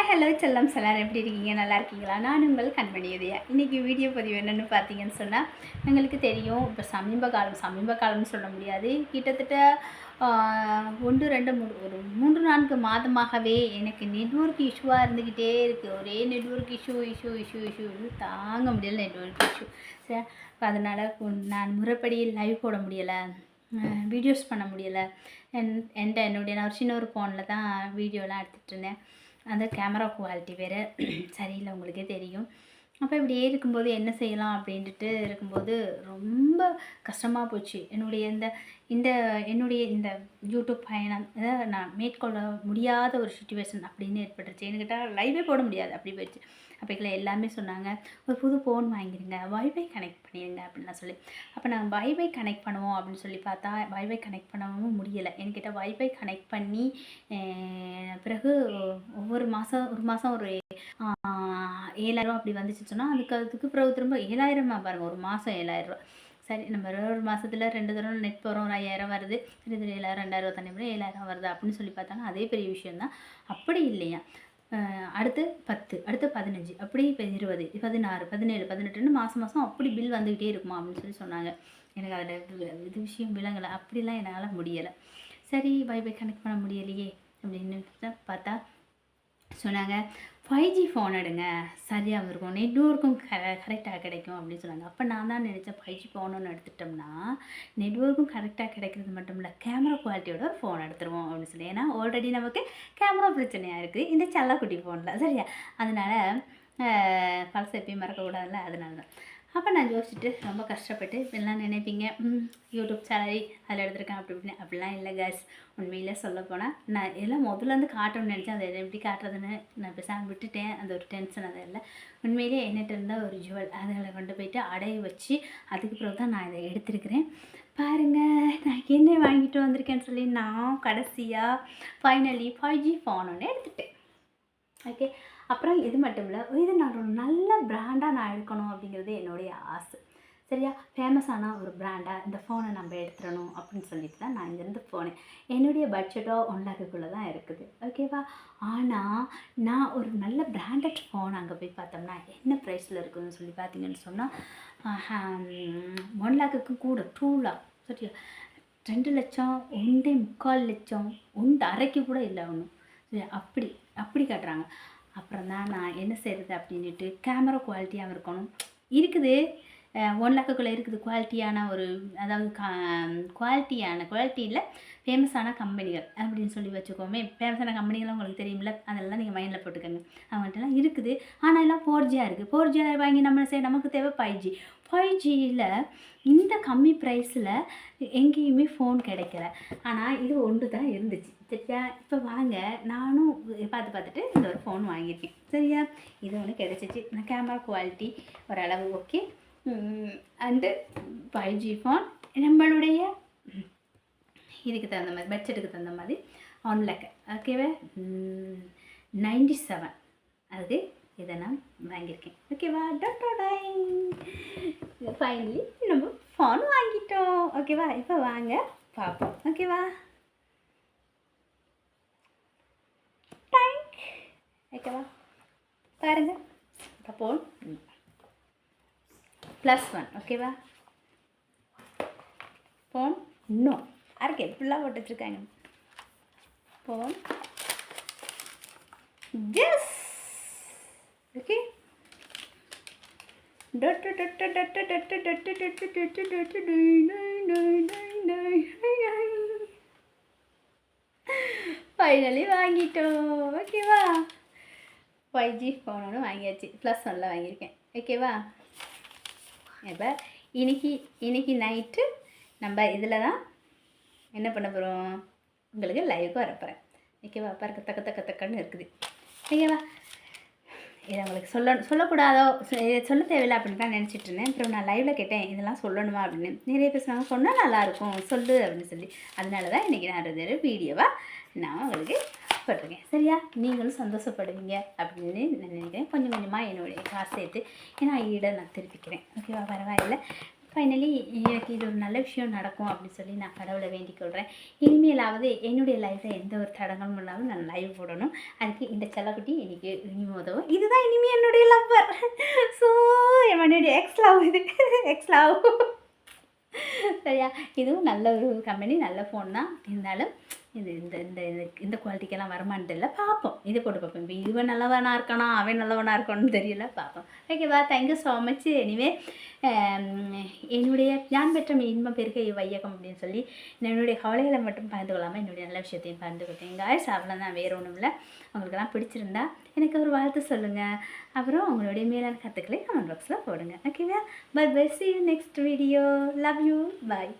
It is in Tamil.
ஹலோ செல்லம் எல்லாரும் எப்படி இருக்கீங்க? நல்லா இருக்கீங்களா? நான் உங்கள் கண்மணி உதயா. இன்றைக்கி வீடியோ பதிவு என்னென்னு பார்த்தீங்கன்னு சொன்னால், எங்களுக்கு தெரியும் இப்போ சமீப காலம்னு சொல்ல முடியாது, கிட்டத்தட்ட 1, 2, 3 ஒரு 3, 4 மாதமாகவே எனக்கு நெட்வொர்க் இஷ்யூவாக இருந்துக்கிட்டே இருக்குது. ஒரே நெட்வொர்க் இஷ்யூ தாங்க முடியல நெட்வொர்க் இஷ்யூ. சரி, அதனால் நான் முறைப்படி லைவ் போட முடியலை, வீடியோஸ் பண்ண முடியலை. என்னுடைய நான் சின்ன ஒரு ஃபோனில் தான் வீடியோலாம் எடுத்துகிட்டு இருந்தேன். அந்த கேமரா குவாலிட்டி வேறு சரியில்லை, உங்களுக்கே தெரியும். அப்போ இப்படியே இருக்கும்போது என்ன செய்யலாம் அப்படின்ட்டு இருக்கும்போது ரொம்ப கஷ்டமாக போச்சு. என்னுடைய இந்த யூடியூப் பயணம் நான் மேற்கொள்ள முடியாத ஒரு சுச்சுவேஷன் அப்படின்னு ஏற்பட்டுருச்சு. என்கிட்ட லைவே போட முடியாது, அப்படி போயிடுச்சு. அப்போக்கில் எல்லாமே சொன்னாங்க, ஒரு புது ஃபோன் வாங்கிடுங்க, வைஃபை கனெக்ட் பண்ணிடுங்க அப்படின்லாம் சொல்லி. அப்போ நாங்கள் வைஃபை கனெக்ட் பண்ணுவோம் அப்படின்னு சொல்லி பார்த்தா வைஃபை கனெக்ட் பண்ணவும் முடியலை. என்கிட்ட வைஃபை கனெக்ட் பண்ணி பிறகு ஒரு மாதம் ஒரு 7,000 அப்படி வந்துச்சு சொன்னால், அதுக்கு பிறகு திரும்ப 7,000 பாருங்கள், ஒரு மாதம் 7,000. சரி, நம்ம ஒரு மாதத்தில் 2 தடவை நெட் போகிறோம், ஒரு 5,000 வருது, 7,000 2,000 தண்ணி 7,000 வருது அப்படின்னு சொல்லி பார்த்தாங்க. அதே பெரிய விஷயந்தான். அப்படி இல்லையா, அடுத்து 10, அடுத்து 15, அப்படி இப்போ 20, 16, 17, 18ன்னு மாதம் அப்படி பில் வந்துக்கிட்டே இருக்குமா அப்படின்னு சொல்லி சொன்னாங்க. எனக்கு அதில் இது விஷயம் விளங்கலை. அப்படிலாம் என்னால் முடியலை. சரி, வைஃபை கனெக்ட் பண்ண முடியலையே அப்படின்னு பார்த்தா சொன்னாங்க, 5G ஃபோன் எடுங்க, சரியாக இருக்கும், நெட்வொர்க்கும் கரெக்டாக கிடைக்கும் அப்படின்னு சொன்னாங்க. அப்போ நான் தான் நினச்சேன், 5G ஃபோன் எடுத்துட்டோம்னா நெட்வொர்க்கும் கரெக்டாக கிடைக்கிறது மட்டும் இல்லை, கேமரா குவாலிட்டியோட ஒரு ஃபோன் எடுத்துருவோம் அப்படின்னு சொல்லி. ஏன்னா ஆல்ரெடி நமக்கு கேமரா பிரச்சனையாக இருக்குது இந்த செல்லக்குட்டி ஃபோனில், சரியா? அதனால் பழச எப்பயும் மறக்கக்கூடாதுல்ல, அதனால தான். அப்போ நான் யோசிச்சுட்டு ரொம்ப கஷ்டப்பட்டு எல்லாம் நினைப்பீங்க, யூடியூப் சேனல் அதில் எடுத்துருக்கேன் அப்படி இப்படின்னு. அப்படிலாம் இல்லை கேஸ். உண்மையிலே சொல்லப்போனால் நான் எல்லாம் முதல்லேருந்து காட்டணும்னு நினச்சேன். அதை எப்படி காட்டுறதுன்னு நான் பேசாமல் விட்டுட்டேன். அந்த ஒரு டென்ஷன் அது இல்லை. உண்மையிலே என்னகிட்ட இருந்தால் ஒரு ஜுவல் அதில் கொண்டு போயிட்டு அடைய வச்சு அதுக்கு பிறகு தான் நான் இதை எடுத்துருக்கிறேன். பாருங்கள், நான் என்ன வாங்கிட்டு வந்திருக்கேன்னு சொல்லி. நான் கடைசியாக ஃபைனலி 5G ஃபோன் ஒன்று எடுத்துட்டேன். ஓகே, அப்புறம் இது மட்டும் இல்லை, இது நான் ஒரு நல்ல பிராண்டாக நான் எடுக்கணும் அப்படிங்கிறது என்னுடைய ஆசை. சரியா? ஃபேமஸான ஒரு பிராண்டாக இந்த ஃபோனை நம்ம எடுத்துடணும் அப்படின்னு சொல்லிட்டு தான் நான் இங்கேருந்து போனேன். என்னுடைய பட்ஜெட்டோ 1 லேக்குள்ளே தான் இருக்குது, ஓகேவா? ஆனால் நான் ஒரு நல்ல பிராண்டட் ஃபோன் அங்கே போய் பார்த்தோம்னா என்ன ப்ரைஸில் இருக்குதுன்னு சொல்லி பார்த்தீங்கன்னு சொன்னால் 1 லேக்குக்கு கூட 2 லேக், சரியா? 2 லட்சம், 1.25 லட்சம், 1.5 கூட இல்லை ஒன்றும், சரி? அப்படி காட்டுறாங்க. அப்புறம் தான் நான் என்ன செய்கிறது அப்படின்ட்டு, கேமரா குவாலிட்டியாக இருக்கணும் இருக்குது, 1 லேக்குள்ளே இருக்குது, குவாலிட்டியான ஒரு, அதாவது குவாலிட்டியில் ஃபேமஸான கம்பெனிகள் அப்படின்னு சொல்லி வச்சுக்கோமே. ஃபேமஸான கம்பெனிகள்லாம் உங்களுக்கு தெரியுமில்ல, அதெல்லாம் நீங்கள் மைண்டில் போட்டுக்கோங்க. அவங்கள்ட்டலாம் இருக்குது, ஆனால் எல்லாம் 4Gயாக இருக்குது. 4G வாங்கி நமக்கு தேவை 5G. 5Gயில் இந்த கம்மி ப்ரைஸில் எங்கேயுமே ஃபோன் கிடைக்கல. ஆனால் இது ஒன்று தான் இருந்துச்சு, சரியா? இப்போ வாங்க, நானும் பார்த்துட்டு இந்த ஒரு ஃபோன் வாங்கியிருக்கேன், சரியா? இது ஒன்று கிடச்சிச்சு. நான் கேமரா குவாலிட்டி ஓரளவு ஓகே, அண்டு 5G ஃபோன் நம்மளுடைய இதுக்கு தகுந்த மாதிரி, பட்ஜெட்டுக்கு தகுந்த மாதிரி 1 லேக், ஓகேவா? 97 அதுக்கு இதை நான் வாங்கியிருக்கேன், ஓகேவா? ஃபைனலி நம்ம ஃபோன் வாங்கிட்டோம், ஓகேவா? இப்போ வாங்க பார்ப்போம், ஓகேவா? ஓகேவா? பாருங்கள், இப்போ ஃபோன் +1, ஓகேவா? ஃபோன் இன்னும் யாருக்கு எப்படிலாம் போட்டு வச்சுருக்காங்க. Phone S, okay. ஃபைனலி வாங்கிட்டோம், ஓகேவா? 5G ஃபோன் ஒன்று வாங்கியாச்சு, +1ல் வாங்கியிருக்கேன், ஓகேவா? இப்போ இன்னைக்கு நைட்டு நம்ம இதில் தான் என்ன பண்ண போகிறோம், உங்களுக்கு லைவுக்கு வரப்போகிறேன், ஓகேவா? பாருங்க, தக்கன்னு இருக்குது, ஓகேவா? இதை உங்களுக்கு சொல்லக்கூடாதோ, சொல்ல தேவையில்லை அப்படின்னு தான் நினச்சிட்டு இருந்தேன். அப்புறம் நான் லைவில் கேட்டேன், இதெல்லாம் சொல்லணுமா அப்படின்னு. நிறைய பேர் சொன்னாங்க, சொன்னால் நல்லாயிருக்கும் சொல்லு அப்படின்னு சொல்லி. அதனால தான் இன்றைக்கி நான் ஒரு வீடியோவாக நான் உங்களுக்கு போட்டிருக்கேன், சரியா? நீங்களும் சந்தோஷப்படுவீங்க அப்படின்னு நான் நினைக்கிறேன். கொஞ்சம் கொஞ்சமாக என்னுடைய காசு சேர்த்து ஏன்னா ஈடை நான் திருப்பிக்கிறேன், ஓகேவா? பரவாயில்லை. ஃபைனலி எனக்கு இது ஒரு நல்ல விஷயம் நடக்கும் அப்படின்னு சொல்லி நான் கடவுளை வேண்டிக் கொள்கிறேன். இனிமேலாவது என்னுடைய லைஃப்பில் எந்த ஒரு தடங்களும் இல்லாமல் நான் லைவ் போடணும். அதுக்கு இந்த செல்லக்குட்டி எனக்கு இனிமே உதவும். இதுதான் இனிமேல் என்னுடைய லவ்வர். ஸோ என்னுடைய எக்ஸ் லவ், இது எக்ஸ் லவ். சரியா, இதுவும் நல்ல ஒரு கம்பெனி, நல்ல ஃபோன் தான். இருந்தாலும் இது இந்த இந்த இந்த குவாலிட்டிக்கெல்லாம் வருமானது இல்லை. பார்ப்போம், இது போட்டு பார்ப்போம். இப்போ இவன் நல்லவனாக இருக்கானா அவன் நல்லவனாக இருக்கான்னு தெரியல, பார்ப்போம். ஓகேவா, தேங்க்யூ ஸோ மச். எனிவே என்னுடைய ஞான் பெற்ற இன்பம் பெருக வையகம் அப்படின்னு சொல்லி என்னுடைய கவலைகளை மட்டும் பகிர்ந்து கொள்ளாமல் என்னுடைய நல்ல விஷயத்தையும் பகிர்ந்து கொடுத்தேன். காய்ஸ் அவ்வளோதான், வேறு ஒன்றும் இல்லை. உங்களுக்கெல்லாம் பிடிச்சிருந்தா எனக்கு ஒரு வாழ்த்து சொல்லுங்கள். அப்புறம் உங்களுடைய மேலான கருத்துக்களை கமெண்ட் பாக்ஸில் போடுங்க. ஓகேவா, bye bye, see you next video. Love you, bye.